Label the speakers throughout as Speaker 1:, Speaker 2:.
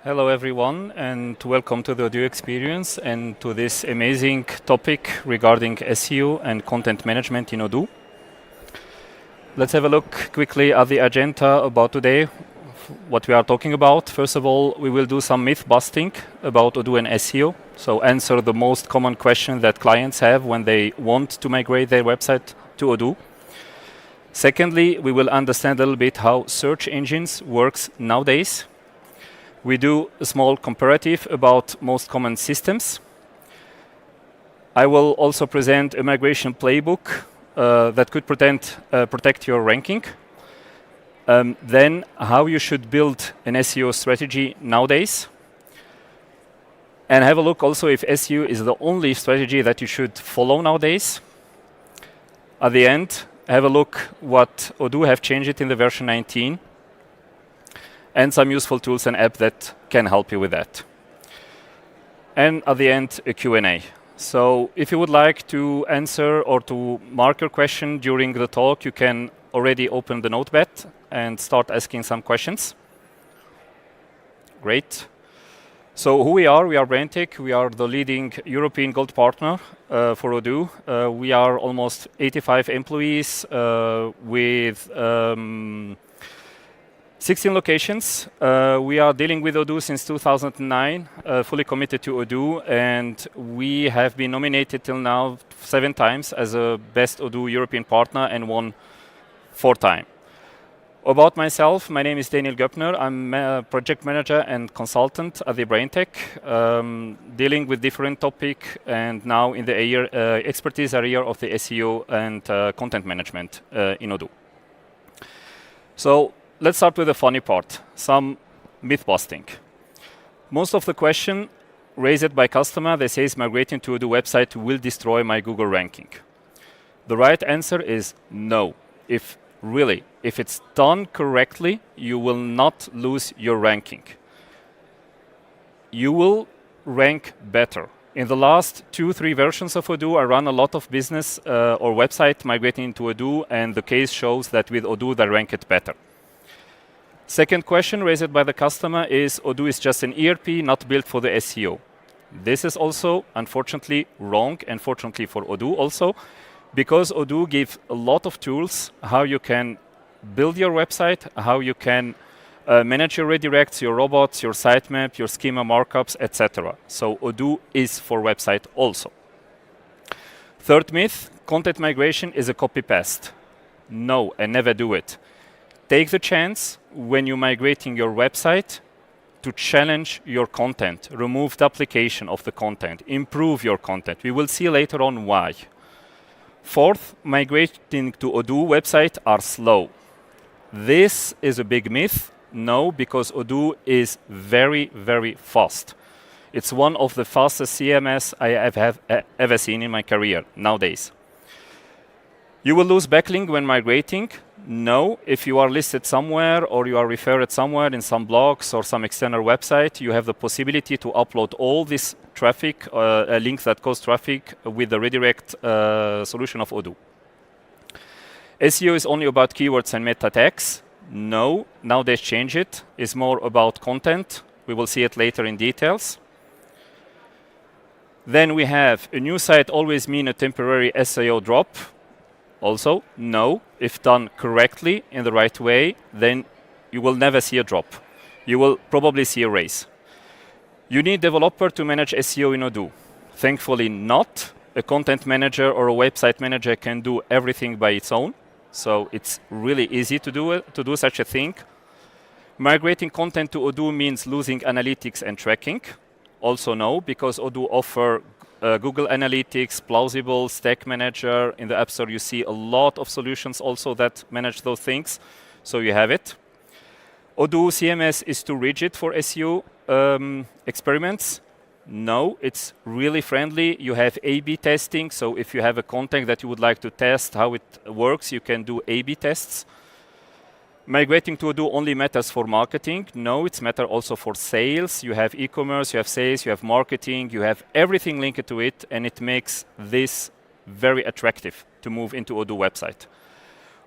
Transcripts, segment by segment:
Speaker 1: Hello everyone, and welcome to the Odoo experience and to this amazing topic regarding SEO and content management in Odoo. Let's have a look quickly at the agenda about today, what we are talking about. First of all, we will do some myth busting about Odoo and SEO, so answer the most common question that clients have when they want to migrate their website to Odoo. Secondly, we will understand a little bit how search engines works nowadays. We do a small comparative about most common systems. I will also present a migration playbook that could protect your ranking. Then how you should build an SEO strategy nowadays. And have a look also if SEO is the only strategy that you should follow nowadays. At the end, have a look what Odoo have changed in the version 19. And some useful tools and apps that can help you with that. And at the end, a Q&A. So if you would like to answer or to mark your question during the talk, you can already open the notepad and start asking some questions. Great. So who we are BrainTech. We are the leading European gold partner for Odoo. We are almost 85 employees with 16 locations. We are dealing with Odoo since 2009, fully committed to Odoo, and we have been nominated till now 7 times as a best Odoo European partner and won 4 times. About myself, my name is Daniel Göppner. I'm a project manager and consultant at the BrainTech, dealing with different topics and now in the expertise area of the SEO and content management in Odoo. So let's start with the funny part, some myth busting. Most of the question raised by customer, they say migrating to Odoo website will destroy my Google ranking. The right answer is no. If it's done correctly, you will not lose your ranking. You will rank better. In the last 2-3 versions of Odoo, I run a lot of business or website migrating into Odoo, and the case shows that with Odoo they rank it better. Second question raised by the customer is Odoo is just an ERP not built for the SEO. This is also unfortunately wrong, and fortunately for Odoo also, because Odoo gives a lot of tools how you can build your website, how you can manage your redirects, your robots, your sitemap, your schema markups, etc. So Odoo is for website also. Third myth, content migration is a copy-paste. No, and never do it. Take the chance when you're migrating your website to challenge your content, remove duplication of the content, improve your content. We will see later on why. Fourth, migrating to Odoo website are slow. This is a big myth. No, because Odoo is very, very fast. It's one of the fastest CMS I have ever seen in my career nowadays. You will lose backlink when migrating. No, if you are listed somewhere or you are referred somewhere in some blogs or some external website, you have the possibility to upload all this traffic, links that cause traffic with the redirect solution of Odoo. SEO is only about keywords and meta tags. No, now they change it. It's more about content. We will see it later in details. Then we have a new site always mean a temporary SEO drop. Also, no, if done correctly in the right way, then you will never see a drop. You will probably see a raise. You need developer to manage SEO in Odoo. Thankfully not. A content manager or a website manager can do everything by its own. So it's really easy to do such a thing. Migrating content to Odoo means losing analytics and tracking. Also no, because Odoo offer Google Analytics, Plausible, Stack Manager. In the App Store, you see a lot of solutions also that manage those things. So you have it. Odoo CMS is too rigid for SEO experiments. No, it's really friendly. You have A/B testing. So if you have a content that you would like to test how it works, you can do A/B tests. Migrating to Odoo only matters for marketing. No, it's matter also for sales. You have e-commerce, you have sales, you have marketing, you have everything linked to it, and it makes this very attractive to move into Odoo website.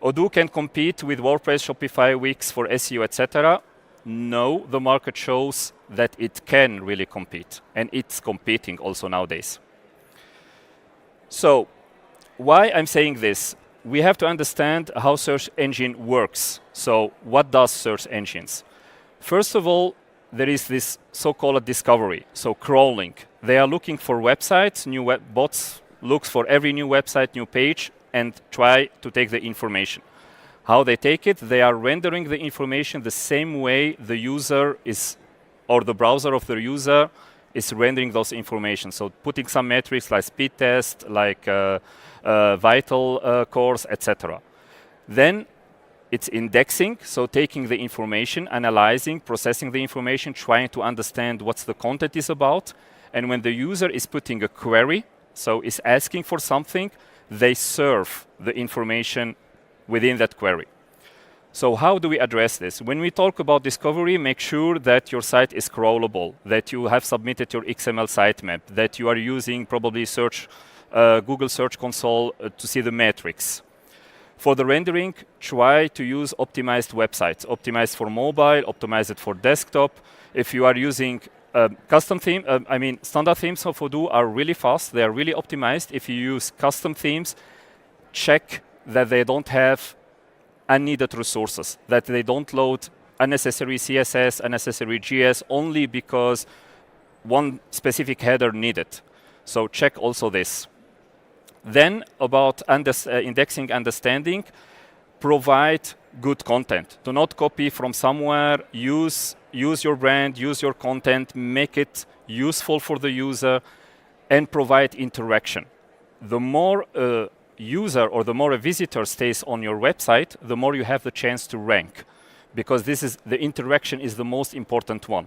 Speaker 1: Odoo can compete with WordPress, Shopify, Wix for SEO, etc. No, the market shows that it can really compete, and it's competing also nowadays. So why I'm saying this? We have to understand how search engine works. So what does search engines? First of all, there is this so-called discovery, so crawling. They are looking for websites, bots looks for every new website, new page, and try to take the information. How they take it? They are rendering the information the same way the user is, or the browser of the user is rendering those information. So putting some metrics like speed test, like vital cores, etc. Then it's indexing, so taking the information, analyzing, processing the information, trying to understand what the content is about. And when the user is putting a query, so is asking for something, they serve the information within that query. So how do we address this? When we talk about discovery, make sure that your site is crawlable, that you have submitted your XML sitemap, that you are using probably Google Search Console to see the metrics. For the rendering, try to use optimized websites, optimized for mobile, optimize it for desktop. If you are using custom theme, standard themes of Odoo are really fast. They are really optimized. If you use custom themes, check that they don't have unneeded resources, that they don't load unnecessary CSS, unnecessary GS, only because one specific header needed. So check also this. Then about indexing understanding, provide good content. Do not copy from somewhere. Use your brand, use your content, make it useful for the user, and provide interaction. The more a user or the more a visitor stays on your website, the more you have the chance to rank, because the interaction is the most important one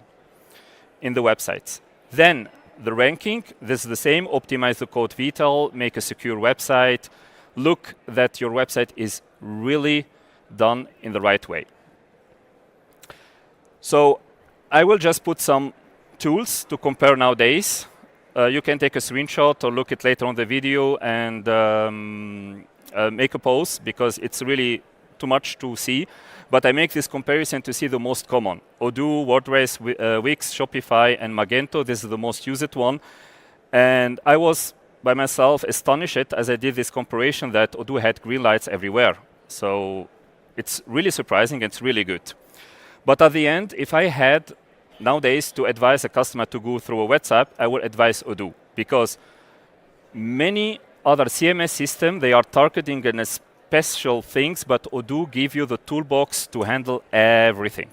Speaker 1: in the websites. Then the ranking, this is the same, optimize the code vital, make a secure website, look that your website is really done in the right way. So I will just put some tools to compare nowadays. You can take a screenshot or look it later on the video and make a post, because it's really too much to see. But I make this comparison to see the most common. Odoo, WordPress, Wix, Shopify, and Magento. This is the most used one. And I was, by myself, astonished as I did this comparison that Odoo had green lights everywhere. So it's really surprising, it's really good. But at the end, if I had nowadays to advise a customer to go through a website, I would advise Odoo, because many other CMS systems, they are targeting an special things, but Odoo give you the toolbox to handle everything.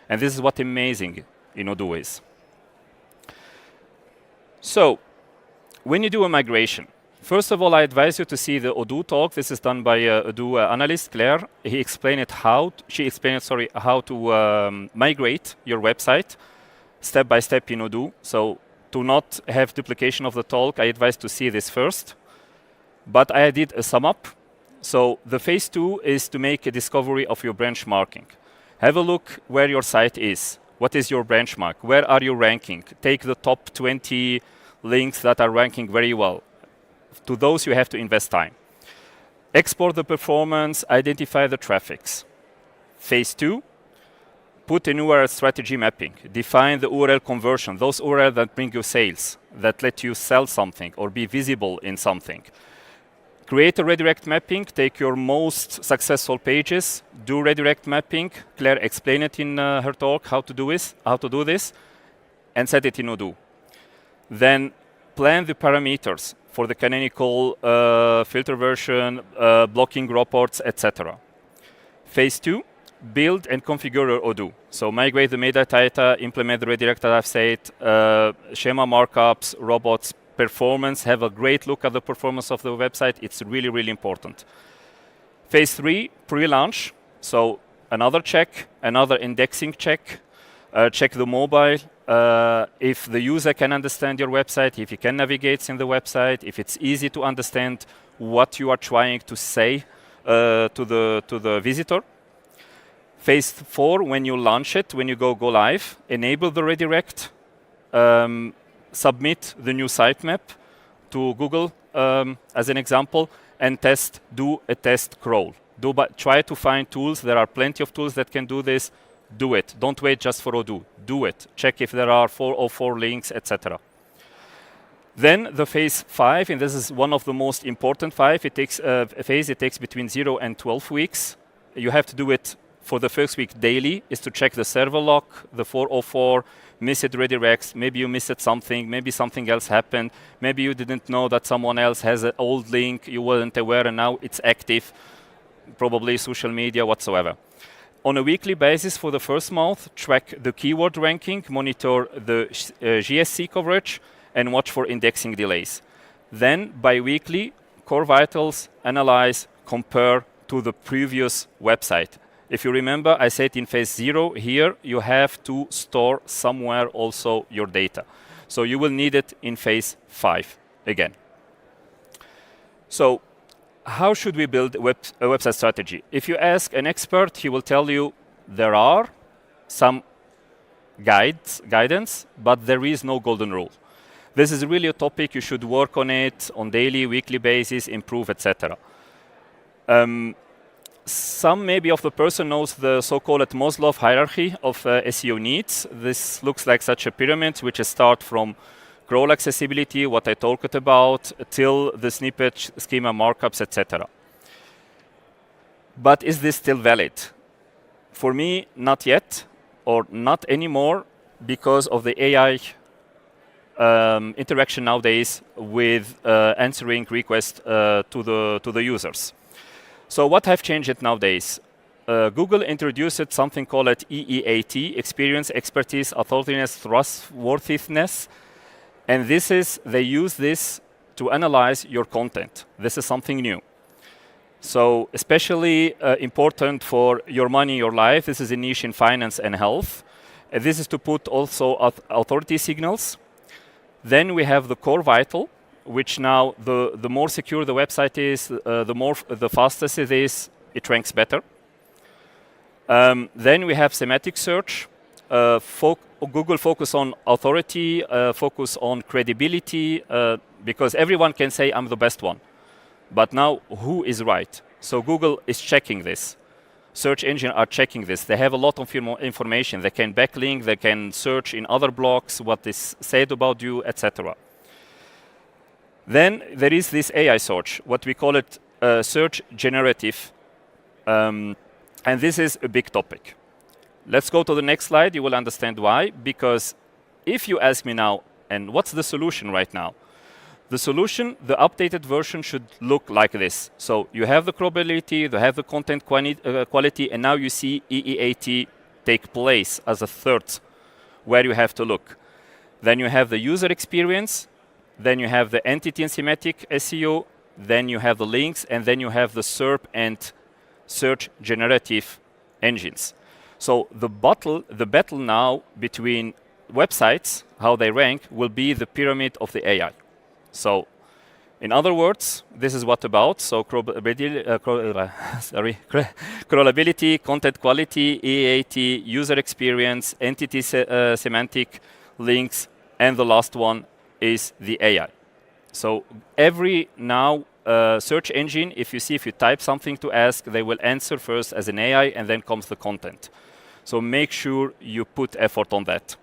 Speaker 1: And this is what amazing in Odoo is. So, when you do a migration, first of all, I advise you to see the Odoo talk. This is done by Odoo analyst Claire. She explained how to migrate your website step by step in Odoo. So to not have duplication of the talk, I advise to see this first. But I did a sum up. So the phase 2 is to make a discovery of your benchmarking. Have a look where your site is. What is your benchmark? Where are you ranking? Take the top 20 links that are ranking very well. To those, you have to invest time. Export the performance, identify the traffics. Phase 2, put an URL strategy mapping. Define the URL conversion, those URLs that bring you sales, that let you sell something or be visible in something. Create a redirect mapping, take your most successful pages, do redirect mapping. Claire explained it in her talk, how to do this, and set it in Odoo. Then plan the parameters for the canonical filter version, blocking reports, etc. Phase 2, build and configure your Odoo. So migrate the metadata, implement the redirect that I've said, schema markups, robots, performance. Have a great look at the performance of the website. It's really, really important. Phase 3, pre-launch. So another check, another indexing check. Check the mobile. If the user can understand your website, if he can navigate in the website, if it's easy to understand what you are trying to say to the visitor. Phase 4, when you launch it, when you go live, enable the redirect, submit the new sitemap to Google as an example, and do a test crawl. Try to find tools. There are plenty of tools that can do this. Do it. Don't wait just for Odoo. Do it. Check if there are 404 links, etc. Then the phase 5, and this is one of the most important phase. It takes between 0 and 12 weeks. You have to do it for the first week daily, is to check the server log, the 404, missed redirects, maybe you missed something, maybe something else happened, maybe you didn't know that someone else has an old link, you weren't aware and now it's active, probably social media, whatsoever. On a weekly basis for the first month, track the keyword ranking, monitor the GSC coverage, and watch for indexing delays. Then, bi-weekly, core vitals, analyze, compare to the previous website. If you remember, I said in phase 0 here, you have to store somewhere also your data. So you will need it in phase 5 again. So how should we build a website strategy? If you ask an expert, he will tell you there are some guidance, but there is no golden rule. This is really a topic you should work on it on daily, weekly basis, improve, etc. Some maybe of the person knows the so-called Maslow hierarchy of SEO needs. This looks like such a pyramid, which start from crawl accessibility, what I talked about, till the snippet, schema markups, etc. But is this still valid? For me, not yet, or not anymore, because of the AI interaction nowadays with answering requests to the users. So what have changed nowadays? Google introduced something called EEAT, Experience, Expertise, Authoritative, Trustworthiness. And they use this to analyze your content. This is something new. So especially important for your money, your life. This is a niche in finance and health. This is to put also authority signals. Then we have the core vital, which now the more secure the website is, the fastest it is, it ranks better. Then we have semantic search. Google focus on authority, focus on credibility, because everyone can say I'm the best one. But now who is right? So Google is checking this. Search engines are checking this. They have a lot of information. They can backlink, they can search in other blogs what is said about you, etc. Then there is this AI search, what we call it search generative. And this is a big topic. Let's go to the next slide. You will understand why. Because if you ask me now, and what's the solution right now? The solution, the updated version should look like this. So you have the crawlability, you have the content quality, and now you see EEAT take place as a third, where you have to look. Then you have the user experience, then you have the entity and semantic SEO, then you have the links, and then you have the SERP and search generative engines. So the battle now between websites, how they rank, will be the pyramid of the AI. So in other words, this is what about. So crawlability, content quality, EAT, user experience, entity semantic, links, and the last one is the AI. So every now search engine, if you type something to ask, they will answer first as an AI, and then comes the content. So make sure you put effort on that.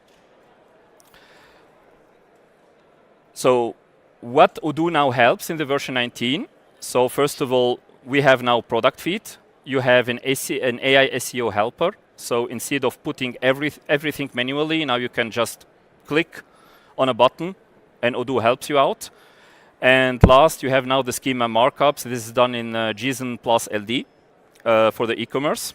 Speaker 1: So what Odoo now helps in the version 19. So first of all, we have now product feed. You have an AI SEO helper. So instead of putting everything manually, now you can just click on a button and Odoo helps you out. And last, you have now the schema markups. This is done in JSON plus LD for the e-commerce.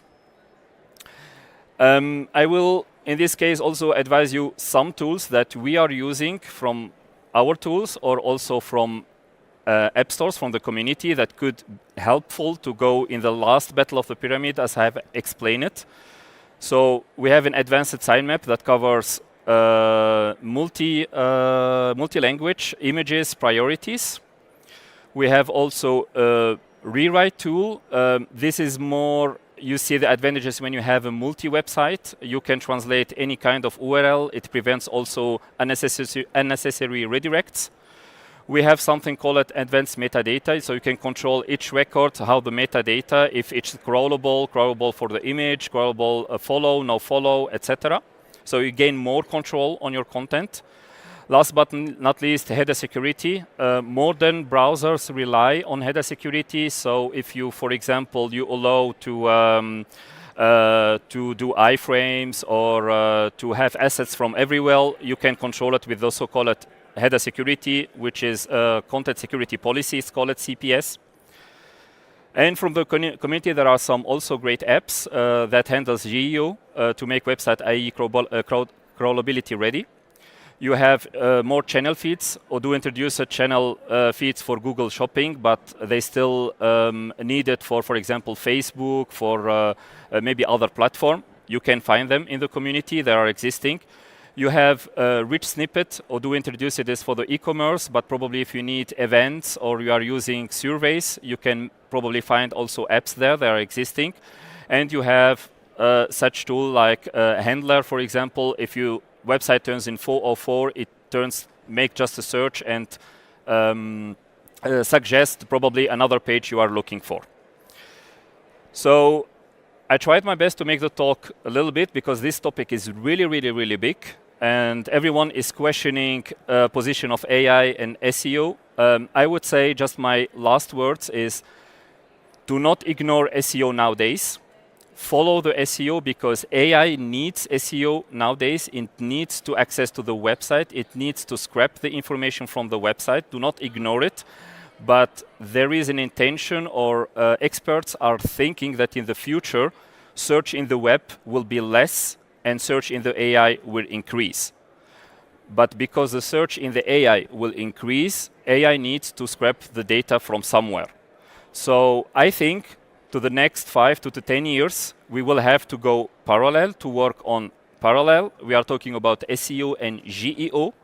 Speaker 1: I will, in this case, also advise you some tools that we are using from our tools or also from app stores from the community that could helpful to go in the last battle of the pyramid, as I have explained it. So we have an advanced sitemap that covers multi-language images priorities. We have also a rewrite tool. This is more, you see the advantages when you have a multi-website. You can translate any kind of URL. It prevents also unnecessary redirects. We have something called advanced metadata, so you can control each record, how the metadata, if it's crawlable for the image, crawlable, follow, no follow, etc. So you gain more control on your content. Last but not least, header security. Modern browsers rely on header security. So if you, for example, you allow to do iframes or to have assets from everywhere, you can control it with also call it header security, which is content security policy. It's called CPS. And from the community, there are some also great apps that handles GEO to make website IE crawlability ready. You have more channel feeds. Odoo introduced channel feeds for Google Shopping, but they still need it for example, Facebook, for maybe other platform. You can find them in the community. They are existing. You have rich snippet. Odoo introduced this for the e-commerce, but probably if you need events or you are using surveys, you can probably find also apps there that are existing. And you have such tool like Handler, for example. If your website turns in 404, it make just a search and suggest probably another page you are looking for. So I tried my best to make the talk a little bit because this topic is really big. And everyone is questioning position of AI and SEO. I would say just my last words is do not ignore SEO nowadays. Follow the SEO because AI needs SEO nowadays. It needs to access to the website. It needs to scrap the information from the website. Do not ignore it. But there is an intention or experts are thinking that in the future, search in the web will be less and search in the AI will increase. But because the search in the AI will increase, AI needs to scrap the data from somewhere. So I think to the next 5 to 10 years, we will have to go parallel to work on parallel. We are talking about SEO and GEO,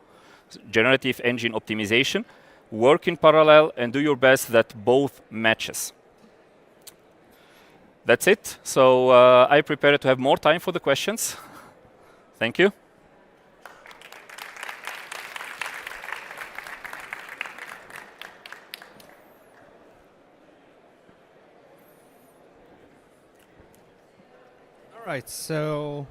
Speaker 1: generative engine optimization. Work in parallel and do your best that both matches. That's it. So I prepared to have more time for the questions. Thank you.
Speaker 2: All right, so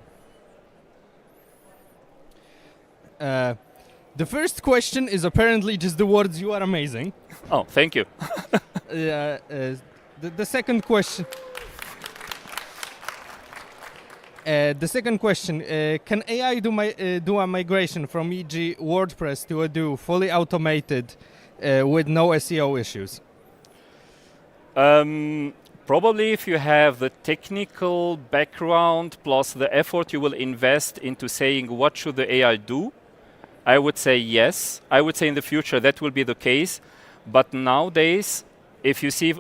Speaker 2: the first question is apparently just the words "you are amazing."
Speaker 1: Oh, thank you.
Speaker 2: The second question. The second question, can AI do a migration from e.g. WordPress to Odoo fully automated with no SEO issues?
Speaker 1: Probably if you have the technical background plus the effort you will invest into saying what should the AI do, I would say yes. I would say in the future that will be the case. But nowadays, if you see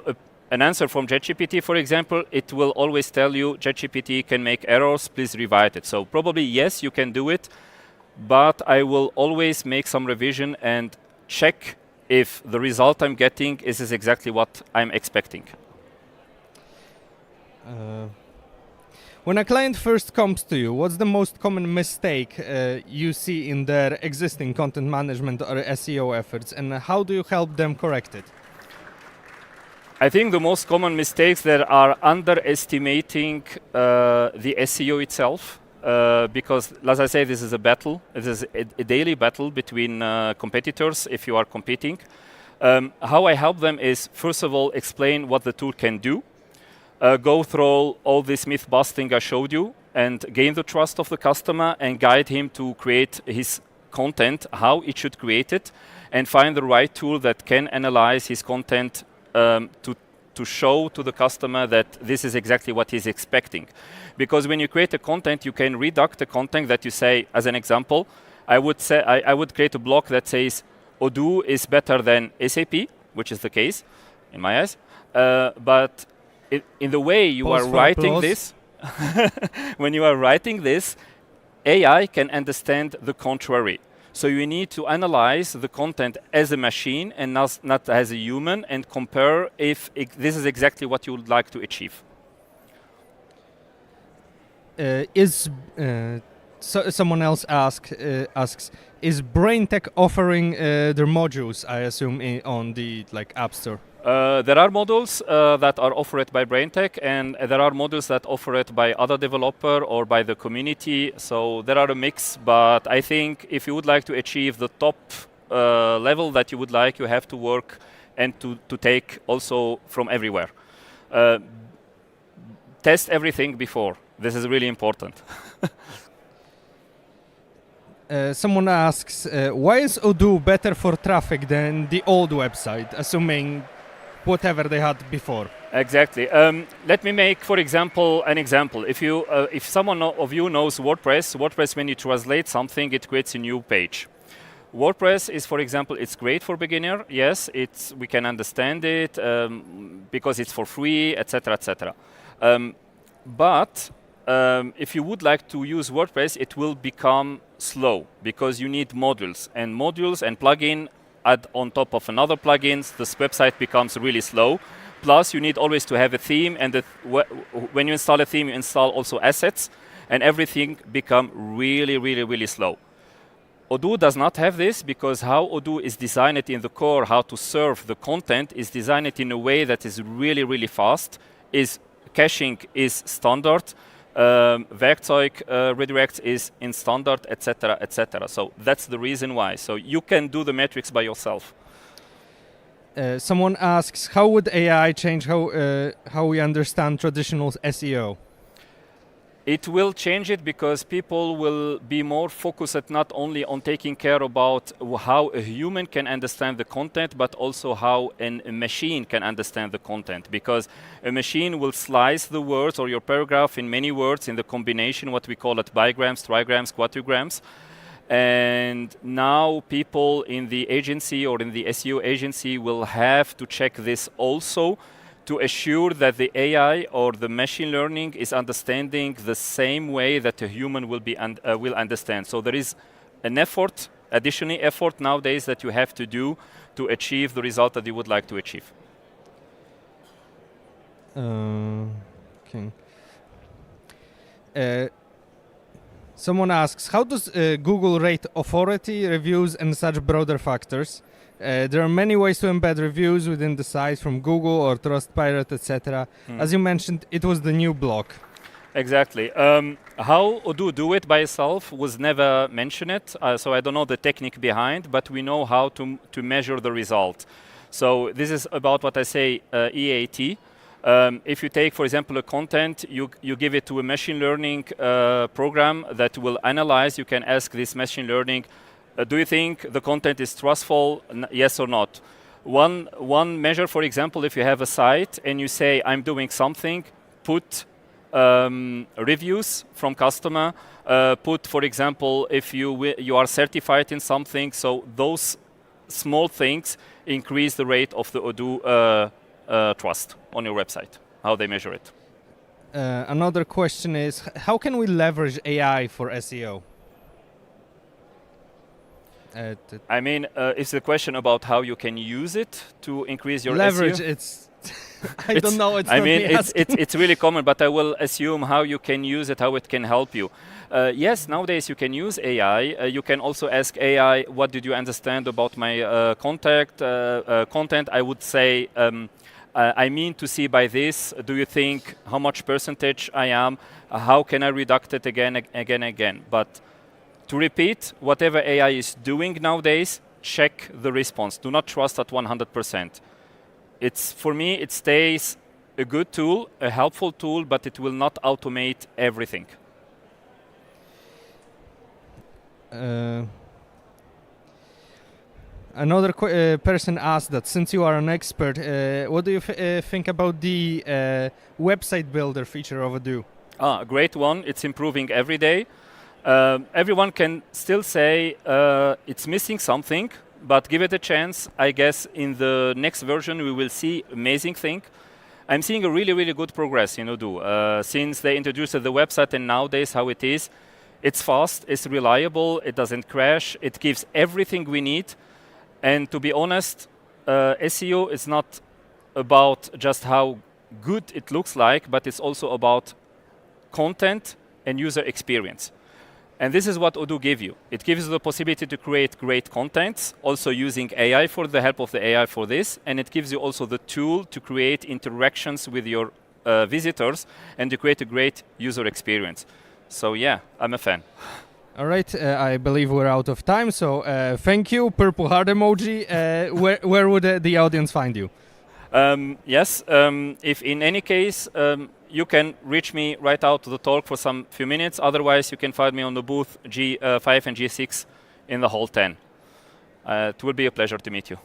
Speaker 1: an answer from ChatGPT, for example, it will always tell you ChatGPT can make errors, please rewrite it. So probably yes, you can do it, but I will always make some revision and check if the result I'm getting is exactly what I'm expecting.
Speaker 2: When a client first comes to you, what's the most common mistake you see in their existing content management or SEO efforts, and how do you help them correct it?
Speaker 1: I think the most common mistakes that are underestimating the SEO itself, because, as I say, this is a battle. It is a daily battle between competitors if you are competing. How I help them is, first of all, explain what the tool can do, go through all this myth busting I showed you, and gain the trust of the customer and guide him to create his content, how it should create it, and find the right tool that can analyze his content to show to the customer that this is exactly what he's expecting. Because when you create a content, you can redact the content that you say, as an example, I would create a block that says Odoo is better than SAP, which is the case in my eyes. But in the way you are writing this, when you are writing this, AI can understand the contrary. So you need to analyze the content as a machine and not as a human, and compare if this is exactly what you would like to achieve.
Speaker 2: someone else asks, is BrainTech offering their modules? I assume on the App Store.
Speaker 1: There are modules that are offered by BrainTech, and there are modules that offer it by other developer or by the community. So there are a mix, but I think if you would like to achieve the top level that you would like, you have to work and to take also from everywhere. Test everything before. This is really important.
Speaker 2: Someone asks, why is Odoo better for traffic than the old website, assuming whatever they had before?
Speaker 1: Exactly. Let me make, for example, an example. If someone of you knows WordPress, when you translate something, it creates a new page. WordPress is, for example, it's great for beginner. Yes, we can understand it because it's for free, etc., etc. But if you would like to use WordPress, it will become slow because you need modules and plugin add on top of another plugins. This website becomes really slow. Plus, you need always to have a theme, and when you install a theme, you install also assets, and everything become really, really, really slow. Odoo does not have this because how Odoo is designed in the core, how to serve the content is designed in a way that is really, really fast. Caching is standard. Werkzeug redirects is in standard, etc., etc. So that's the reason why. So you can do the metrics by yourself.
Speaker 2: Someone asks, how would AI change how we understand traditional SEO?
Speaker 1: It will change it because people will be more focused not only on taking care about how a human can understand the content, but also how a machine can understand the content. Because a machine will slice the words or your paragraph in many words in the combination, what we call it bigrams, trigrams, quadrigrams. And now people in the agency or in the SEO agency will have to check this also to assure that the AI or the machine learning is understanding the same way that a human will understand. So there is an additional effort nowadays that you have to do to achieve the result that you would like to achieve.
Speaker 2: Okay. Someone asks, how does Google rate authority, reviews, and such broader factors? There are many ways to embed reviews within the site, from Google or Trustpilot, etc. As you mentioned, it was the new block.
Speaker 1: Exactly. How Odoo do it by itself was never mentioned, so I don't know the technique behind, but we know how to measure the result. So this is about what I say, EAT. If you take, for example, a content, you give it to a machine learning program that will analyze. You can ask this machine learning, do you think the content is trustful, yes or not? One measure, for example, if you have a site and you say, I'm doing something, put reviews from customer, put, for example, if you are certified in something, so those small things increase the rate of the Odoo trust on your website, how they measure it.
Speaker 2: Another question is, how can we leverage AI for SEO?
Speaker 1: I mean, it's a question about how you can use it to increase your
Speaker 2: leverage.
Speaker 1: SEO.
Speaker 2: It's I don't know.
Speaker 1: It's really common, but I will assume how you can use it, how it can help you. Yes, nowadays you can use AI. You can also ask AI, what did you understand about my content? I would say, I mean to see by this, do you think how much percentage I am? How can I reduce it again? But to repeat, whatever AI is doing nowadays, check the response. Do not trust at 100%. For me, it stays a good tool, a helpful tool, but it will not automate everything.
Speaker 2: Another person asked that since you are an expert, what do you think about the website builder feature of Odoo?
Speaker 1: A great one. It's improving every day. Everyone can still say it's missing something, but give it a chance. I guess in the next version we will see amazing thing. I'm seeing a really, really good progress in Odoo. Since they introduced the website and nowadays how it is, it's fast, it's reliable, it doesn't crash, it gives everything we need. And to be honest, SEO is not about just how good it looks like, but it's also about content and user experience. And this is what Odoo gives you. It gives you the possibility to create great contents, also using AI for the help of the AI for this, and it gives you also the tool to create interactions with your visitors and to create a great user experience. So yeah, I'm a fan.
Speaker 2: All right, I believe we're out of time, so thank you. Purple heart emoji. Where would the audience find you?
Speaker 1: Yes, if in any case you can reach me right out to the talk for some few minutes. Otherwise, you can find me on the booth G5 and G6 in the hall 10. It will be a pleasure to meet you.